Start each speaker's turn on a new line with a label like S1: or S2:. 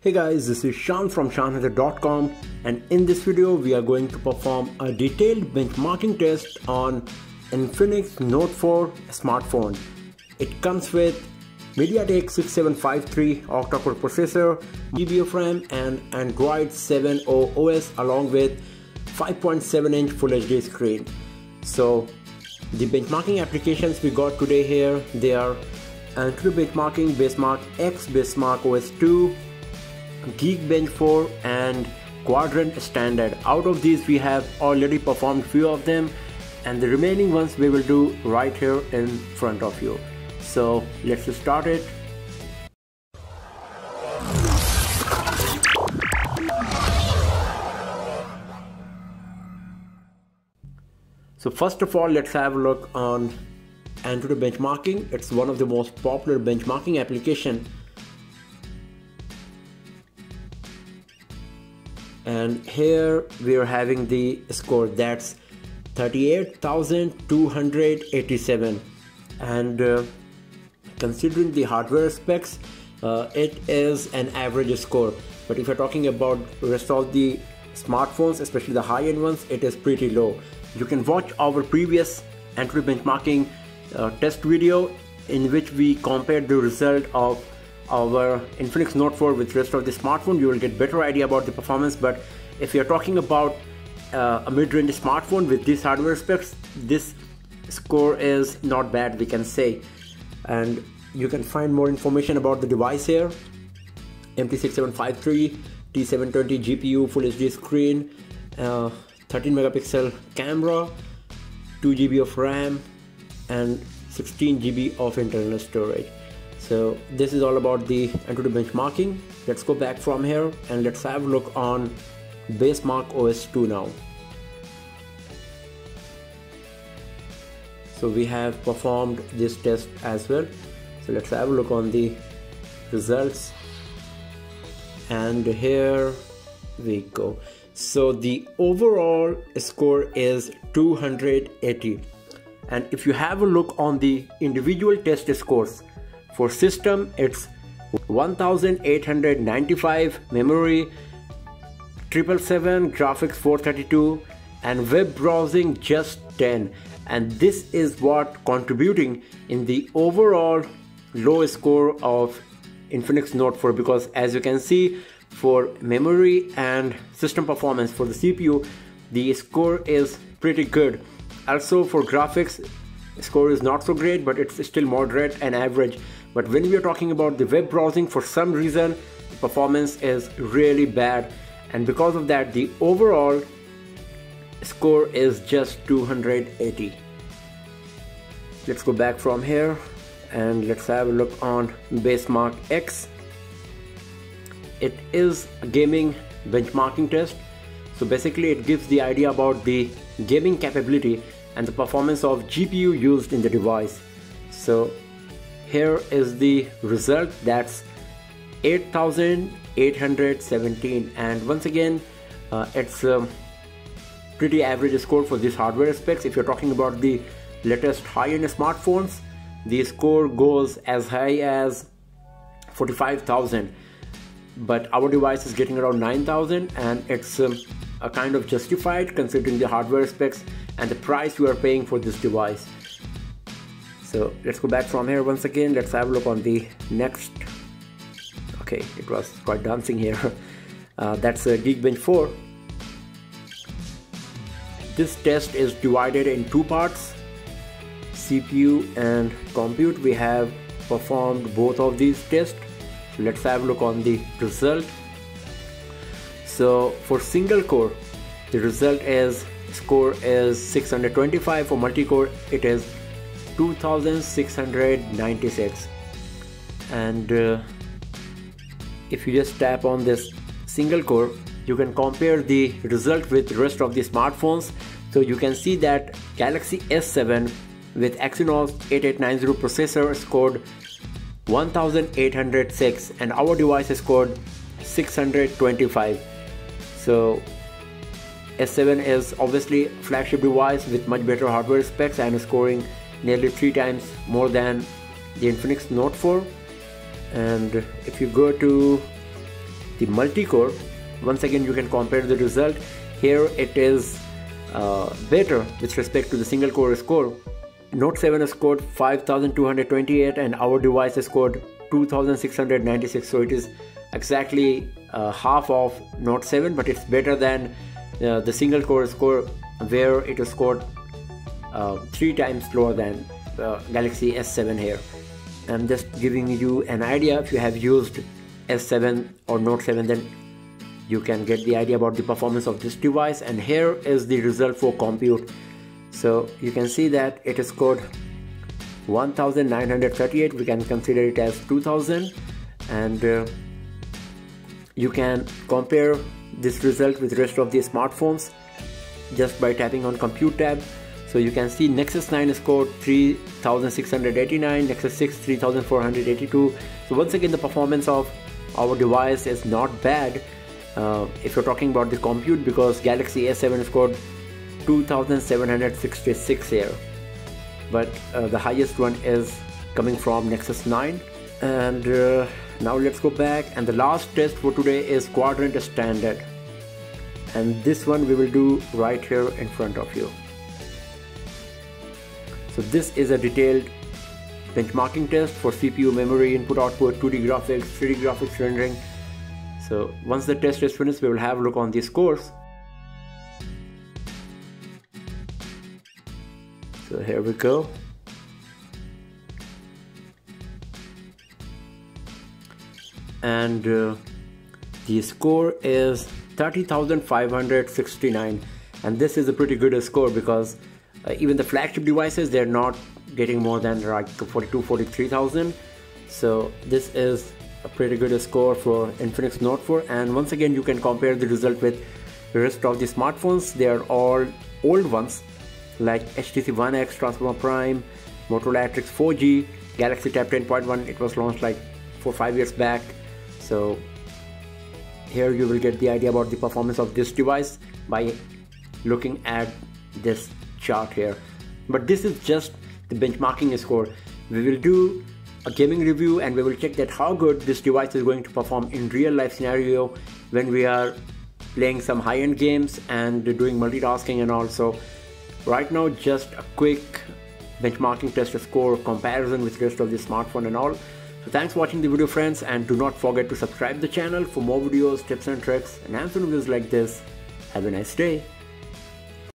S1: Hey guys, this is Shan from shanhunter.com, and in this video we are going to perform a detailed benchmarking test on Infinix Note 4 smartphone. It comes with MediaTek 6753 octa-core processor, GB of RAM and Android 7 OS along with 5.7-inch Full HD screen. So the benchmarking applications we got today here, they are Antutu benchmarking, Benchmark X, Benchmark OS 2, Geekbench 4 and Quadrant Standard. Out of these we have already performed few of them, and the remaining ones we will do right here in front of you. So let's get started. So first of all, let's have a look on Antutu benchmarking. It's one of the most popular benchmarking application, and here we are having the score that's 38,287, and considering the hardware specs, it is an average score. But if you're talking about rest of the smartphones, especially the high-end ones, it is pretty low. You can watch our previous Antutu benchmarking test video in which we compared the result of our Infinix Note 4 with rest of the smartphone. You will get better idea about the performance. But if you're talking about a mid-range smartphone with these hardware specs, this score is not bad, we can say. And you can find more information about the device here. MT6753, T720 GPU, Full HD screen, 13 megapixel camera, 2 GB of RAM and 16 GB of internal storage. So this is all about the Antutu benchmarking. Let's go back from here and let's have a look on Benchmark OS 2 now. So we have performed this test as well. So let's have a look on the results, and here we go. So the overall score is 280, and if you have a look on the individual test scores, for system it's 1895, memory 777, graphics 432 and web browsing just 10, and this is what contributing in the overall low score of Infinix Note 4, because as you can see, for memory and system performance for the CPU, the score is pretty good. Also for graphics, score is not so great, but it's still moderate and average. But when we are talking about the web browsing, for some reason the performance is really bad, and because of that the overall score is just 280. Let's go back from here and let's have a look on Benchmark X. It is a gaming benchmarking test. So basically it gives the idea about the gaming capability and the performance of GPU used in the device. So here is the result, that's 8,817, and once again it's a pretty average score for this hardware specs. If you're talking about the latest high-end smartphones, the score goes as high as 45,000, but our device is getting around 9,000, and it's a kind of justified considering the hardware specs and the price you are paying for this device. So let's go back from here once again. Let's have a look on the next. Okay, it was quite dancing here. That's a Geekbench 4. This test is divided in two parts, CPU and compute. We have performed both of these tests. So let's have a look on the result. So for single core, the result is score is 625. For multi-core it is 2696, and if you just tap on this single core, you can compare the result with the rest of the smartphones. So you can see that Galaxy S7 with Exynos 8890 processor scored 1806, and our device scored 625. So S7 is obviously a flagship device with much better hardware specs and scoring nearly 3 times more than the Infinix Note 4. And if you go to the multi-core, once again you can compare the result. Here it is better with respect to the single core score. Note 7 has scored 5228 and our device has scored 2696, so it is exactly half of Note 7, but it's better than the single core score where it is scored 3 times lower than Galaxy S7 here. I'm just giving you an idea. If you have used S7 or Note 7, then you can get the idea about the performance of this device. And here is the result for compute. So you can see that it is scored 1938. We can consider it as 2000, and you can compare this result with the rest of the smartphones just by tapping on compute tab. So you can see Nexus 9 scored 3689, Nexus 6 3482. So once again the performance of our device is not bad if you're talking about the compute, because Galaxy S7 scored 2766 here, but the highest one is coming from Nexus 9. And now let's go back, and the last test for today is quadrant standard, and this one we will do right here in front of you. So this is a detailed benchmarking test for CPU, memory, input output, 2D graphics, 3D graphics rendering. So once the test is finished, we will have a look on these scores. So here we go. And the score is 30,569, and this is a pretty good score, because even the flagship devices, they're not getting more than like 43,000. So this is a pretty good score for Infinix Note 4. And once again you can compare the result with the rest of the smartphones. They are all old ones like HTC One X, Transformer Prime, Motorola Atrix 4G, Galaxy Tab 10.1. It was launched like 4-5 years back. So here you will get the idea about the performance of this device by looking at this chart here. But this is just the benchmarking score. We will do a gaming review and we will check that how good this device is going to perform in real life scenario when we are playing some high-end games and doing multitasking and all. So right now just a quick benchmarking test score comparison with the rest of the smartphone and all. So thanks for watching the video, friends, and do not forget to subscribe the channel for more videos, tips and tricks and answer videos like this. Have a nice day.